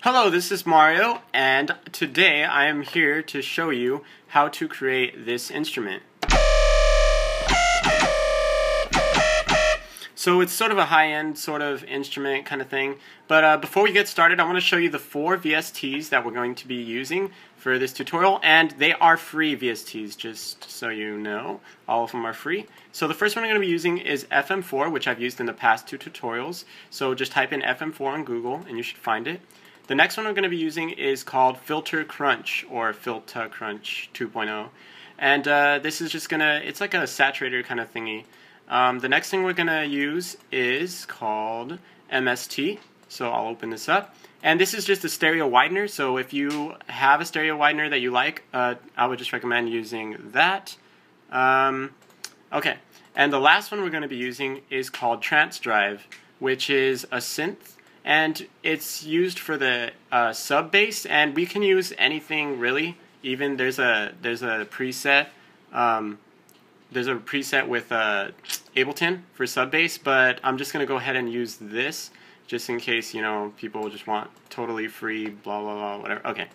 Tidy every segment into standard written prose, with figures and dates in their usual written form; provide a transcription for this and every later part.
Hello, this is Mario, and today I am here to show you how to create this instrument. So it's sort of a high-end sort of instrument kind of thing, but before we get started I want to show you the 4 VSTs that we're going to be using for this tutorial, and they are free VSTs, just so you know. All of them are free. So the first one I'm going to be using is FM4, which I've used in the past 2 tutorials, so just type in FM4 on Google and you should find it. The next one I'm going to be using is called Filter Crunch, or Filter Crunch 2.0, and this is just gonna, it's like a saturator kind of thingy. The next thing we're gonna use is called MST, so I'll open this up, and this is just a stereo widener, so if you have a stereo widener that you like, I would just recommend using that. Okay, and the last one we're going to be using is called Trance Drive, which is a synth, and it's used for the sub bass, and we can use anything really. Even there's a preset with Ableton for sub bass, but I'm just gonna go ahead and use this just in case, you know, people just want totally free blah blah blah whatever. Okay,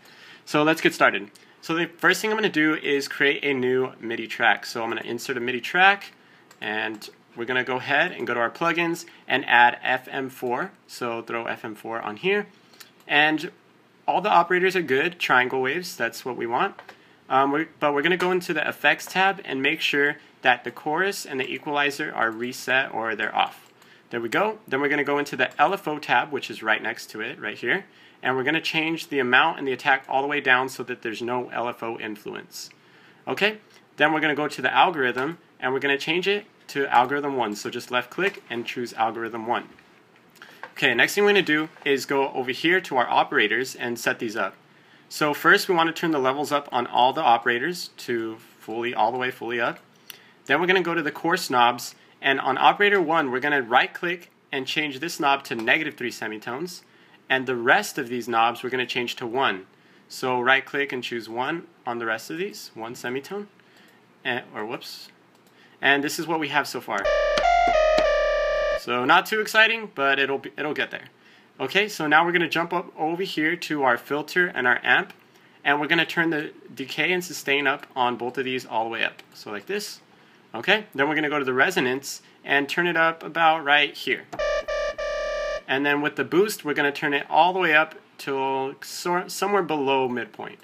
so let's get started. So the first thing I'm gonna do is create a new MIDI track. So I'm gonna insert a MIDI track, and we're going to go ahead and go to our plugins and add FM4. So throw FM4 on here. And all the operators are good. Triangle waves, that's what we want. But we're going to go into the Effects tab and make sure that the chorus and the equalizer are reset or they're off. There we go. Then we're going to go into the LFO tab, which is right next to it, right here. And we're going to change the amount and the attack all the way down so that there's no LFO influence. Okay? Then we're going to go to the algorithm and we're going to change it to algorithm 1, so just left click and choose algorithm 1. Okay, next thing we're going to do is go over here to our operators and set these up. So first we want to turn the levels up on all the operators to all the way fully up. Then we're going to go to the coarse knobs, and on operator 1 we're going to right click and change this knob to -3 semitones, and the rest of these knobs we're going to change to 1. So right click and choose 1 on the rest of these, 1 semitone, and this is what we have so far. So not too exciting, but it'll get there. Okay, so now we're going to jump up over here to our filter and our amp, and we're going to turn the decay and sustain up on both of these all the way up. So like this. Okay, then we're going to go to the resonance and turn it up about right here. And then with the boost, we're going to turn it all the way up till somewhere below midpoint.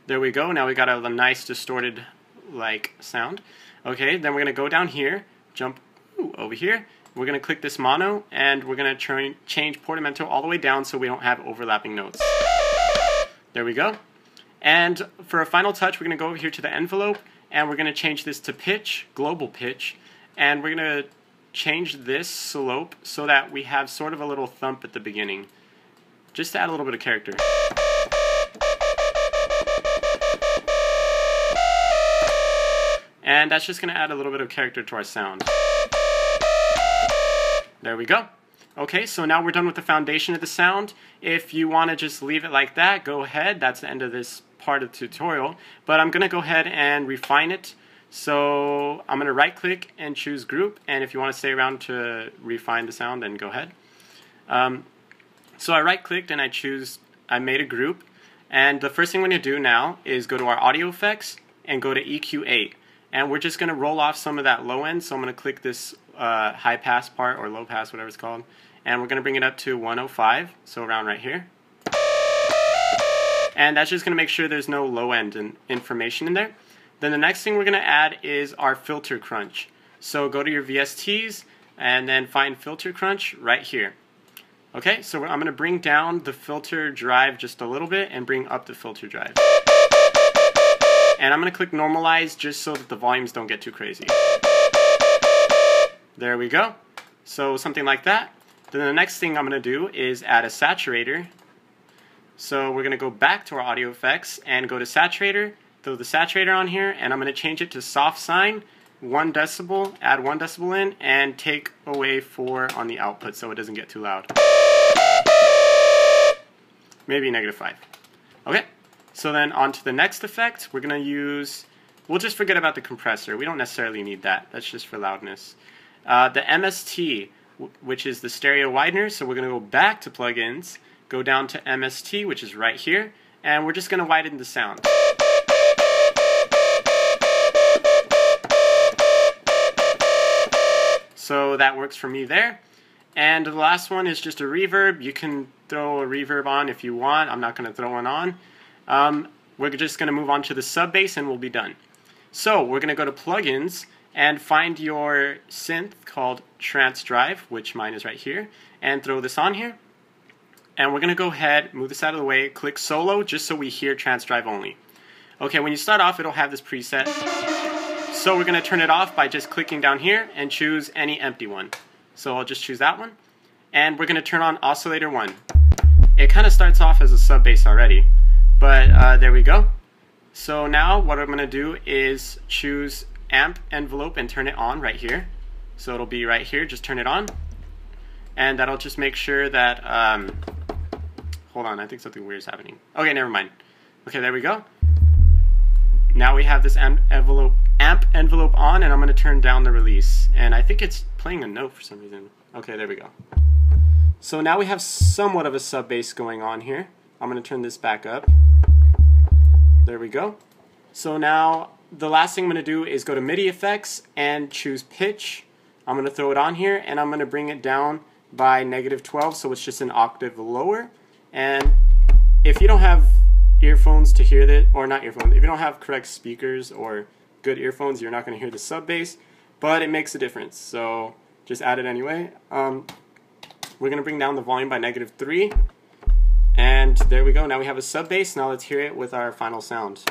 There we go. Now we got a nice distorted like sound. Okay, then we're going to go down here, jump over here, we're going to click this mono, and we're going to change portamento all the way down so we don't have overlapping notes. There we go. And for a final touch, we're going to go over here to the envelope, and we're going to change this to pitch, global pitch, and we're going to change this slope so that we have sort of a little thump at the beginning, just to add a little bit of character. And that's just going to add a little bit of character to our sound. There we go. Okay, so now we're done with the foundation of the sound. If you want to just leave it like that, go ahead. That's the end of this part of the tutorial. But I'm going to go ahead and refine it. So I'm going to right click and choose group. And if you want to stay around to refine the sound, then go ahead. So I right clicked and I made a group. And the first thing we're going to do now is go to our audio effects and go to EQ8. And we're just going to roll off some of that low end, so I'm going to click this high pass part, or low pass, whatever it's called, and we're going to bring it up to 105, so around right here. And that's just going to make sure there's no low end information in there. Then the next thing we're going to add is our filter crunch. So go to your VSTs and then find filter crunch right here. Okay, so I'm going to bring down the filter drive just a little bit and bring up the filter drive. And I'm going to click normalize just so that the volumes don't get too crazy. There we go. So something like that. Then the next thing I'm going to do is add a saturator. So we're going to go back to our audio effects and go to saturator, throw the saturator on here, and I'm going to change it to soft sine, 1 decibel, add 1 decibel in, and take away 4 on the output so it doesn't get too loud. Maybe -5. Okay. So then on to the next effect, we're going to use, we'll just forget about the compressor. We don't necessarily need that. That's just for loudness. The MST, which is the stereo widener. So we're going to go back to plugins, go down to MST, which is right here, and we're just going to widen the sound. So that works for me there. And the last one is just a reverb. You can throw a reverb on if you want. I'm not going to throw one on. We're just going to move on to the sub bass and we'll be done. So we're going to go to plugins and find your synth called Trance Drive, which mine is right here, and throw this on here. And we're going to go ahead, move this out of the way, click solo just so we hear Trance Drive only. Okay, when you start off, it'll have this preset. So we're going to turn it off by just clicking down here and choose any empty one. So I'll just choose that one. And we're going to turn on oscillator 1. It kind of starts off as a sub bass already, but there we go. So now what I'm going to do is choose amp envelope and turn it on right here. So it'll be right here, just turn it on. And that'll just make sure that, hold on, I think something weird is happening. Okay, never mind. Okay, there we go. Now we have this amp envelope on, and I'm going to turn down the release. And I think it's playing a note for some reason. Okay, there we go. So now we have somewhat of a sub bass going on here. I'm going to turn this back up. There we go. So now the last thing I'm going to do is go to MIDI effects and choose pitch. I'm going to throw it on here, and I'm going to bring it down by -12, so it's just an octave lower. And if you don't have earphones to hear this, or not earphones, if you don't have correct speakers or good earphones, you're not going to hear the sub bass, but it makes a difference, so just add it anyway. We're going to bring down the volume by -3, and there we go. Now we have a sub bass. Now let's hear it with our final sound.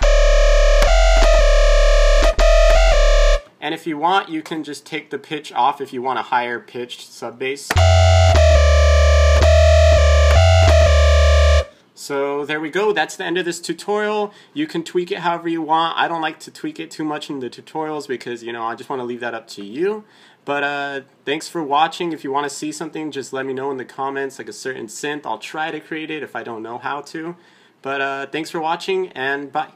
And if you want, you can just take the pitch off if you want a higher pitched sub bass. So there we go, that's the end of this tutorial. You can tweak it however you want. I don't like to tweak it too much in the tutorials because, you know, I just want to leave that up to you. But thanks for watching. If you want to see something, just let me know in the comments, like a certain synth. I'll try to create it if I don't know how to. But thanks for watching, and bye.